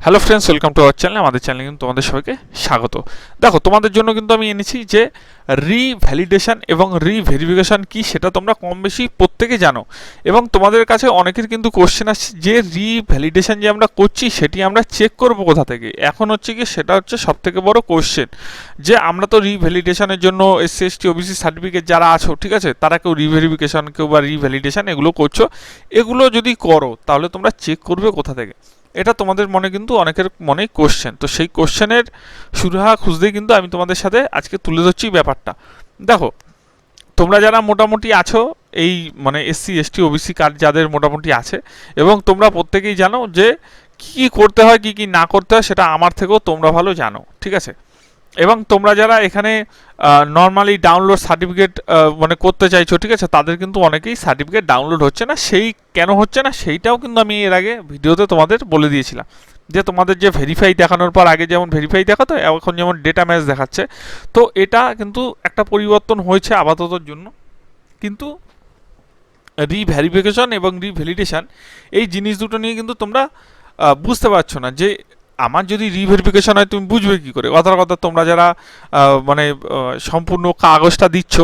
Hello friends, welcome to our channel. আমাদের চ্যানেলে কিন্তু তোমাদের সবাইকে স্বাগত। দেখো, তোমাদের জন্য কিন্তু আমি এনেছি যে রিভ্যালিডেশন এবং রিভেরিফিকেশন কি সেটা তোমরা কম বেশি প্রত্যেকে জানো, এবং তোমাদের কাছে অনেকের কিন্তু কোশ্চেন আসছে যে রিভ্যালিডেশন যে আমরা করছি সেটি আমরা চেক করব কোথা থেকে। এখন হচ্ছে কি, সেটা হচ্ছে সবথেকে বড় কোশ্চেন যে আমরা তো রিভ্যালিডেশনের জন্য এসসি এসটি ওবিসি সার্টিফিকেট যারা আছো, ঠিক আছে, তারা কেউ রিভেরিফিকেশন কেউ বা রিভ্যালিডেশন এগুলো করছো। এগুলো যদি করো তাহলে তোমরা চেক করবে কোথা থেকে, এটা তোমাদের মনে কিন্তু অনেকের মনে কোশ্চেন। তো সেই কোশ্চেনের সুরাহা খুঁজতেই কিন্তু আমি তোমাদের সাথে আজকে তুলে ধরছি ব্যাপারটা। দেখো, তোমরা যারা মোটামুটি আছো এই মানে এসসি এসটি ওবিসি কার্ড যাদের মোটামুটি আছে, এবং তোমরা প্রত্যেকেই জানো যে কী কী করতে হয় কী কী না করতে হয়, সেটা আমার থেকেও তোমরা ভালো জানো, ঠিক আছে। এবং তোমরা যারা এখানে নর্মালি ডাউনলোড সার্টিফিকেট মানে করতে চাইছো, ঠিক আছে, তাদের কিন্তু অনেকেই সার্টিফিকেট ডাউনলোড হচ্ছে না। সেই কেন হচ্ছে না সেইটাও কিন্তু আমি এর আগে ভিডিওতে তোমাদের বলে দিয়েছিলাম যে তোমাদের যে ভেরিফাই দেখানোর পর আগে যেমন ভেরিফাই দেখাতো, এখন যেমন ডেটা ম্যাচ দেখাচ্ছে। তো এটা কিন্তু একটা পরিবর্তন হয়েছে আপাততর জন্য, কিন্তু রিভেরিফিকেশন এবং রিভ্যালিডেশন এই জিনিস দুটো নিয়ে কিন্তু তোমরা বুঝতে পারছো না যে আমার যদি রিভেরিফিকেশন হয় তুমি বুঝবে কী করে। কথার কথা, তোমরা যারা মানে সম্পূর্ণ কাগজটা দিচ্ছ,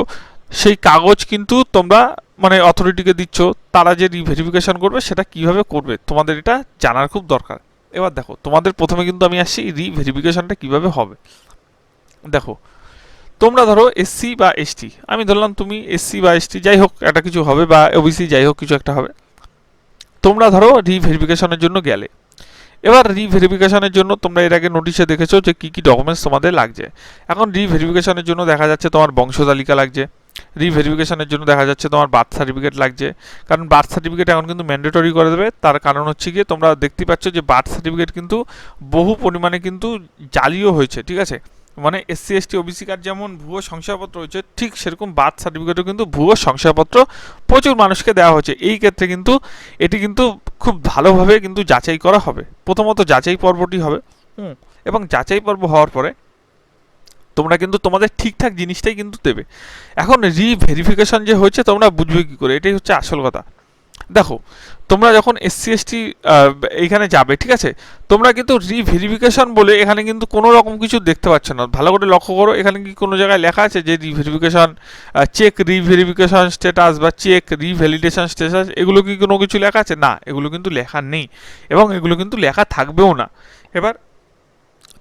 সেই কাগজ কিন্তু তোমরা মানে অথরিটিকে দিচ্ছ, তারা যে রিভেরিফিকেশন করবে সেটা কিভাবে করবে তোমাদের এটা জানার খুব দরকার। এবার দেখো, তোমাদের প্রথমে কিন্তু আমি আসছি রিভেরিফিকেশনটা কিভাবে হবে। দেখো, তোমরা ধরো এসসি বা এসটি, আমি ধরলাম তুমি এসসি বা এসটি যাই হোক একটা কিছু হবে, বা ওবিসি যাই হোক কিছু একটা হবে। তোমরা ধরো রিভেরিফিকেশনের জন্য গেলে, এবার রিভেরিফিকেশনের জন্য তোমরা এর আগে নোটিশে দেখেছো যে কী কী ডকুমেন্টস তোমাদের লাগছে। এখন রিভেরিফিকেশনের জন্য দেখা যাচ্ছে তোমার বংশ তালিকা লাগছে, রিভেরিফিকেশনের জন্য দেখা যাচ্ছে তোমার বার্থ সার্টিফিকেট লাগছে। কারণ বার্থ সার্টিফিকেট এখন কিন্তু ম্যান্ডেটরি করে দেবে, তার কারণ হচ্ছে গিয়ে তোমরা দেখতে পাচ্ছ যে বার্থ সার্টিফিকেট কিন্তু বহু পরিমাণে কিন্তু জালিও হয়েছে, ঠিক আছে। মানে এসসি এসটি ওবিসি কার্ড যেমন ভুয়ো শংসাপত্র হয়েছে, ঠিক সেরকম বার্থ সার্টিফিকেটও কিন্তু ভুয়ো শংসাপত্র প্রচুর মানুষকে দেওয়া হচ্ছে। এই ক্ষেত্রে কিন্তু এটি কিন্তু খুব ভালোভাবে কিন্তু যাচাই করা হবে। প্রথমত যাচাই পর্বটি হবে, এবং যাচাই পর্ব হওয়ার পরে তোমরা কিন্তু তোমাদের ঠিকঠাক জিনিসটাই কিন্তু দেবে। এখন রিভেরিফিকেশন যে হয়েছে তোমরা বুঝবে কী করে, এটাই হচ্ছে আসল কথা। দেখো, তোমরা যখন এসসি এসটি এইখানে যাবে, ঠিক আছে, তোমরা কিন্তু রিভেরিফিকেশন বলে এখানে কিন্তু কোনো রকম কিছু দেখতে পাচ্ছ না। ভালো করে লক্ষ্য করো, এখানে কি কোনো জায়গায় লেখা আছে যে রিভেরিফিকেশন চেক রিভেরিফিকেশন স্ট্যাটাস বা চেক রিভ্যালিডেশন স্ট্যাটাস, এগুলো কি কোনো কিছু লেখা আছে? না, এগুলো কিন্তু লেখা নেই, এবং এগুলো কিন্তু লেখা থাকবেও না। এবার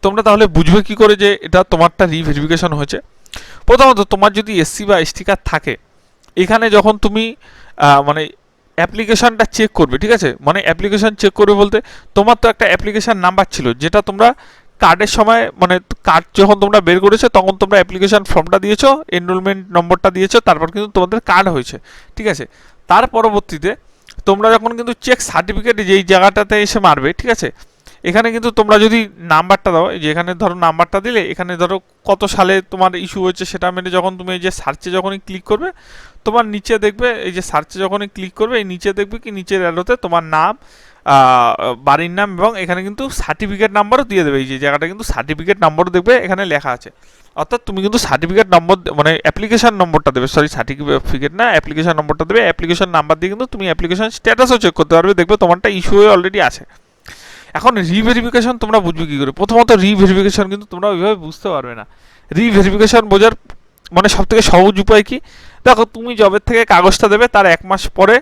তোমরা তাহলে বুঝবে কি করে যে এটা তোমারটা রিভেরিফিকেশন হয়েছে? প্রথমত, তোমার যদি এসসি বা এসটি কার্ড থাকে, এখানে যখন তুমি মানে অ্যাপ্লিকেশনটা চেক করবে, ঠিক আছে, মানে অ্যাপ্লিকেশন চেক করবে বলতে তোমার তো একটা অ্যাপ্লিকেশন নাম্বার ছিল যেটা তোমরা কার্ডের সময় মানে কার্ড যখন তোমরা বের করেছো তখন তোমরা অ্যাপ্লিকেশন ফর্মটা দিয়েছো, এনরোলমেন্ট নম্বরটা দিয়েছো, তারপর কিন্তু তোমাদের কার্ড হয়েছে, ঠিক আছে। তার পরবর্তীতে তোমরা যখন কিন্তু চেক সার্টিফিকেট যেই জায়গাটাতে এসে মারবে, ঠিক আছে, এখানে কিন্তু তোমরা যদি নাম্বারটা দাও, যে এখানে ধরো নাম্বারটা দিলে, এখানে ধরো কত সালে তোমার ইস্যু হয়েছে সেটা মেনে যখন তুমি এই যে সার্চে যখনই ক্লিক করবে, তোমার নিচে দেখবে এই যে সার্চে যখনই ক্লিক করবে এই নিচে দেখবে কি নিচের অ্যালোতে তোমার নাম, বাড়ির নাম, এবং এখানে কিন্তু সার্টিফিকেট নাম্বারও দিয়ে দেবে। এই যে জায়গাটা কিন্তু সার্টিফিকেট নাম্বারও দেখবে এখানে লেখা আছে। অর্থাৎ তুমি কিন্তু সার্টিফিকেট নম্বর মানে অ্যাপ্লিকেশন নম্বরটা দেবে, সরি সার্টিফিকেট না, অ্যাপ্লিকেশন নম্বরটা দেবে। অ্যাপ্লিকেশন নাম্বার দিয়ে কিন্তু তুমি অ্যাপ্লিকেশন স্ট্যাটাসও চেক করতে পারবে, দেখবে তোমারটা ইস্যু হয়ে অলরেডি আছে। এখন রিভেরিফিকেশন তোমরা বুঝবে কী করে? প্রথমত রিভেরিফিকেশন কিন্তু তোমরা ওইভাবে বুঝতে পারবে না। রিভেরিফিকেশন বোঝার মানে সবথেকে সহজ উপায় কি? দেখো, তুমি জবের থেকে কাগজটা দেবে, তার 1 মাস পরে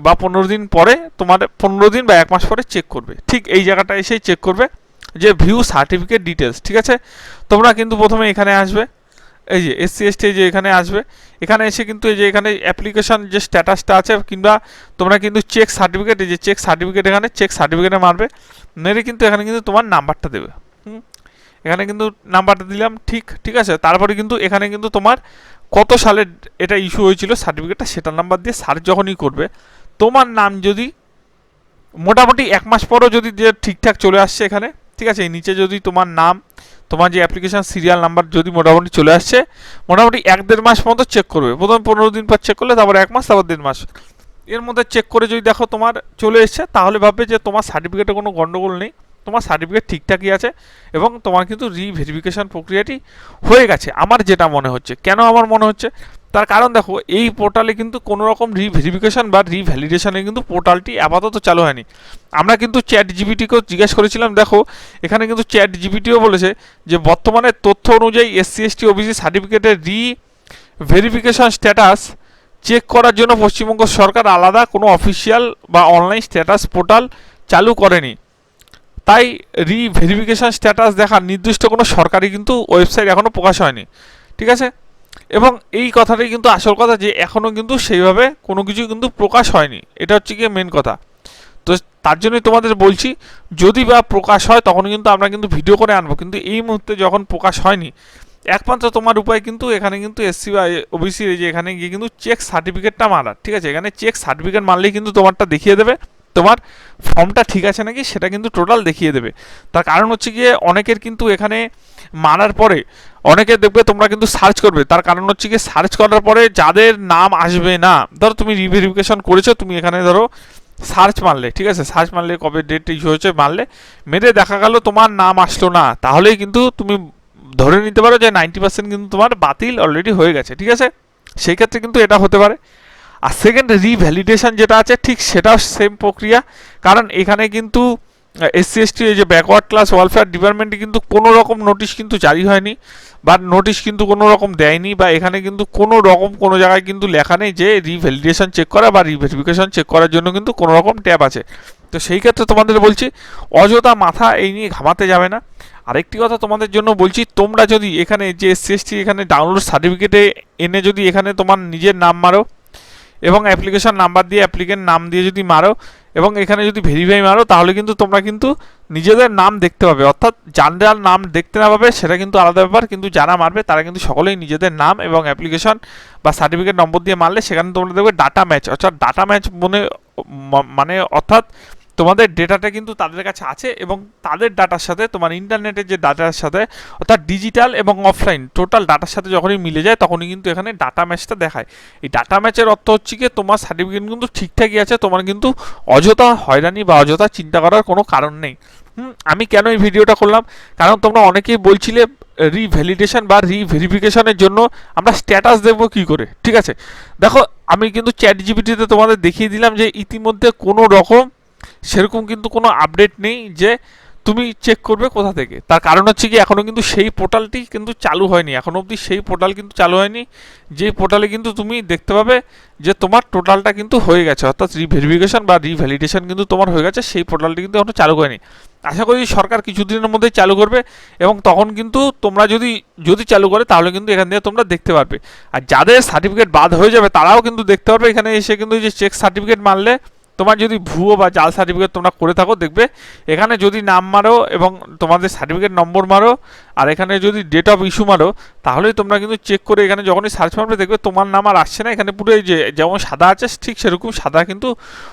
বা 15 দিন পরে তোমার 15 দিন বা 1 মাস পরে চেক করবে, ঠিক এই জায়গাটা এসেই চেক করবে যে ভিউ সার্টিফিকেট ডিটেলস, ঠিক আছে। তোমরা কিন্তু প্রথমে এখানে আসবে, এই যে এসসি এসটি যে এখানে আসবে, এখানে এসে কিন্তু এই যে এখানে অ্যাপ্লিকেশন যে স্ট্যাটাসটা আছে, কিংবা তোমরা কিন্তু চেক সার্টিফিকেট, এই যে চেক সার্টিফিকেট, এখানে চেক সার্টিফিকেটে মারবে, মেরে কিন্তু এখানে কিন্তু তোমার নাম্বারটা দেবে। এখানে কিন্তু নাম্বারটা দিলাম, ঠিক আছে। তারপরে কিন্তু এখানে কিন্তু তোমার কত সালে এটা ইস্যু হয়েছিল সার্টিফিকেটটা, সেটা নাম্বার দিয়ে সার্চ যখনই করবে, তোমার নাম যদি মোটামুটি 1 মাস পরও যদি যে ঠিকঠাক চলে আসছে এখানে, ঠিক আছে, এই নিচে যদি তোমার নাম, তোমার যে অ্যাপ্লিকেশন সিরিয়াল নাম্বার যদি মোটামুটি চলে আসছে, মোটামুটি 1-1.5 মাস মতো চেক করবে। প্রথম 15 দিন পর চেক করলে, তারপর 1 মাস, তারপর 1.5 মাস, এর মধ্যে চেক করে যদি দেখো তোমার চলে এসছে, তাহলে ভাববে যে তোমার সার্টিফিকেটে কোনো গন্ডগোল নেই, তোমার সার্টিফিকেট ঠিকঠাকই আছে, এবং তোমার কিন্তু রিভেরিফিকেশন প্রক্রিয়াটি হয়ে গেছে। আমার যেটা মনে হচ্ছে, কেন আমার মনে হচ্ছে, তার কারণ দেখো এই পোর্টালে কিন্তু কোনো রকম রিভেরিফিকেশন বা রিভ্যালিডেশনে কিন্তু পোর্টালটি আপাতত চালু হয়নি। আমরা কিন্তু চ্যাট জিপিটিকেও জিজ্ঞেস করেছিলাম, দেখো এখানে কিন্তু চ্যাট জিপিটিও বলেছে যে বর্তমানে তথ্য অনুযায়ী এসসি এসটি ওবিসি সার্টিফিকেটের ভেরিফিকেশন স্ট্যাটাস চেক করার জন্য পশ্চিমবঙ্গ সরকার আলাদা কোনো অফিসিয়াল বা অনলাইন স্ট্যাটাস পোর্টাল চালু করেনি। তাই ভেরিফিকেশন স্ট্যাটাস দেখার নির্দিষ্ট কোনো সরকারি কিন্তু ওয়েবসাইট এখনও প্রকাশ হয়নি, ঠিক আছে। এবং এই কথাটাই কিন্তু আসল কথা, যে এখনও কিন্তু সেইভাবে কোনো কিছু কিন্তু প্রকাশ হয়নি, এটা হচ্ছে গিয়ে মেন কথা। তো তার জন্যই তোমাদের বলছি, যদি বা প্রকাশ হয় তখন কিন্তু আমরা কিন্তু ভিডিও করে আনবো, কিন্তু এই মুহূর্তে যখন প্রকাশ হয়নি, একমাত্র তোমার উপায় কিন্তু এখানে কিন্তু এসসি বা ওবিসি যে এখানে গিয়ে কিন্তু চেক সার্টিফিকেটটা মারার, ঠিক আছে। এখানে চেক সার্টিফিকেট মারলেই কিন্তু তোমারটা দেখিয়ে দেবে তোমার ফর্মটা ঠিক আছে নাকি, সেটা কিন্তু টোটাল দেখিয়ে দেবে। তার কারণ হচ্ছে গিয়ে অনেকের কিন্তু এখানে মারার পরে অনেকে দেখবে তোমরা কিন্তু সার্চ করবে, তার কারণ হচ্ছে গিয়ে সার্চ করার পরে যাদের নাম আসবে না, ধরো তুমি রিভেরিফিকেশন করেছো, তুমি এখানে ধরো সার্চ মারলে, ঠিক আছে, সার্চ মারলে কবে ডেট ইস্যু হয়েছে মারলে, মেরে দেখা গেল তোমার নাম আসলো না, তাহলেই কিন্তু তুমি ধরে নিতে পারো যে 90% কিন্তু তোমার বাতিল অলরেডি হয়ে গেছে, ঠিক আছে। সেই ক্ষেত্রে কিন্তু এটা হতে পারে। আর সেকেন্ড রিভ্যালিডেশন যেটা আছে, ঠিক সেটাও সেম প্রক্রিয়া, কারণ এখানে কিন্তু এসসি এসটি যে ব্যাকওয়ার্ড ক্লাস ওয়েলফেয়ার ডিপার্টমেন্টে কিন্তু কোনো রকম নোটিশ কিন্তু জারি হয়নি, বা নোটিশ কিন্তু কোনো রকম দেয়নি, বা এখানে কিন্তু কোনো রকম কোনো জায়গায় কিন্তু লেখা নেই যে রিভ্যালিডেশন চেক করা বা রিভেরিফিকেশন চেক করার জন্য কিন্তু কোনো রকম ট্যাব আছে। তো সেই ক্ষেত্রে তোমাদের বলছি অযথা মাথা এই নিয়ে ঘামাতে যাবে না। আরেকটি কথা তোমাদের জন্য বলছি, তোমরা যদি এখানে যে এসসি এসটি এখানে ডাউনলোড সার্টিফিকেটে এনে যদি এখানে তোমার নিজের নাম মারো এবং অ্যাপ্লিকেশন নাম্বার দিয়ে অ্যাপ্লিকেন্ট নাম দিয়ে যদি মারো এবং এখানে যদি ভেরিফাই মারো, তাহলে কিন্তু তোমরা কিন্তু নিজেদের নাম দেখতে পাবে। অর্থাৎ যার নাম দেখতে না পাবে সেটা কিন্তু আলাদা ব্যাপার, কিন্তু যারা মারবে তারা কিন্তু সকলেই নিজেদের নাম এবং অ্যাপ্লিকেশন বা সার্টিফিকেট নম্বর দিয়ে মারলে সেখানে তোমরা দেখবে ডাটা ম্যাচ, অর্থাৎ ডাটা ম্যাচ মানে অর্থাৎ তোমাদের ডেটাটা কিন্তু তাদের কাছে আছে, এবং তাদের ডাটার সাথে তোমার ইন্টারনেটের যে ডাটার সাথে অর্থাৎ ডিজিটাল এবং অফলাইন টোটাল ডাটার সাথে যখনই মিলে যায় তখনই কিন্তু এখানে ডাটা ম্যাচটা দেখায়। এই ডাটা ম্যাচের অর্থ হচ্ছে কি তোমার সার্টিফিকেট কিন্তু ঠিকঠাকই আছে, তোমার কিন্তু অযথা হয়রানি বা অযথা চিন্তা করার কোনো কারণ নেই। আমি কেন এই ভিডিওটা করলাম, কারণ তোমরা অনেকেই বলছিলে রিভ্যালিডেশন বা রিভেরিফিকেশনের জন্য আমরা স্ট্যাটাস দেখবো কী করে, ঠিক আছে। দেখো আমি কিন্তু চ্যাট জিপিটিতে তোমাদের দেখিয়ে দিলাম যে ইতিমধ্যে কোনো রকম সেরকম কিন্তু কোনো আপডেট নেই যে তুমি চেক করবে কোথা থেকে। তার কারণ হচ্ছে কি এখনও কিন্তু সেই পোর্টালটি কিন্তু চালু হয়নি, এখনও অবধি সেই পোর্টাল কিন্তু চালু হয়নি যে পোর্টালে কিন্তু তুমি দেখতে পাবে যে তোমার টোটালটা কিন্তু হয়ে গেছে, অর্থাৎ রিভেরিফিকেশন বা রিভ্যালিডেশন কিন্তু তোমার হয়ে গেছে, সেই পোর্টালটি কিন্তু এখনও চালু হয়নি। আশা করি সরকার কিছুদিনের মধ্যেই চালু করবে, এবং তখন কিন্তু তোমরা যদি চালু করে তাহলে কিন্তু এখান থেকে তোমরা দেখতে পারবে। আর যাদের সার্টিফিকেট বাদ হয়ে যাবে তারাও কিন্তু দেখতে পারবে, এখানে এসে কিন্তু যে চেক সার্টিফিকেট মারলে তোমার যদি ভুয়ো বা জাল সার্টিফিকেট তোমরা করে থাকো, দেখবে এখানে যদি নাম মারো এবং তোমাদের সার্টিফিকেট নম্বর মারো আর এখানে যদি ডেট অফ ইস্যু মারো, তাহলেই তোমরা কিন্তু চেক করে এখানে যখনই সার্চ মারবে দেখবে তোমার নাম আর আসছে না, এখানে পুরো এই যে যেমন সাদা আছে ঠিক সেরকম সাদা কিন্তু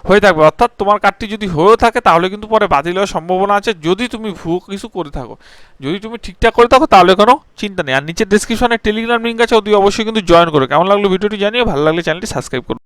হয়ে থাকবে। অর্থাৎ তোমার কার্ডটি যদি হয়েও থাকে তাহলে কিন্তু পরে বাতিল হওয়ার সম্ভাবনা আছে যদি তুমি ভুয়ো কিছু করে থাকো। যদি তুমি ঠিকঠাক করে থাকো তাহলে কোনো চিন্তা নেই। আর নিচের ডেসক্রিপশনে টেলিগ্রাম লিঙ্ক আছে, অতি অবশ্যই কিন্তু জয়েন করো। কেমন লাগলো ভিডিওটি জানিও, ভালো লাগলে চ্যানেলটি সাবস্ক্রাইব করো।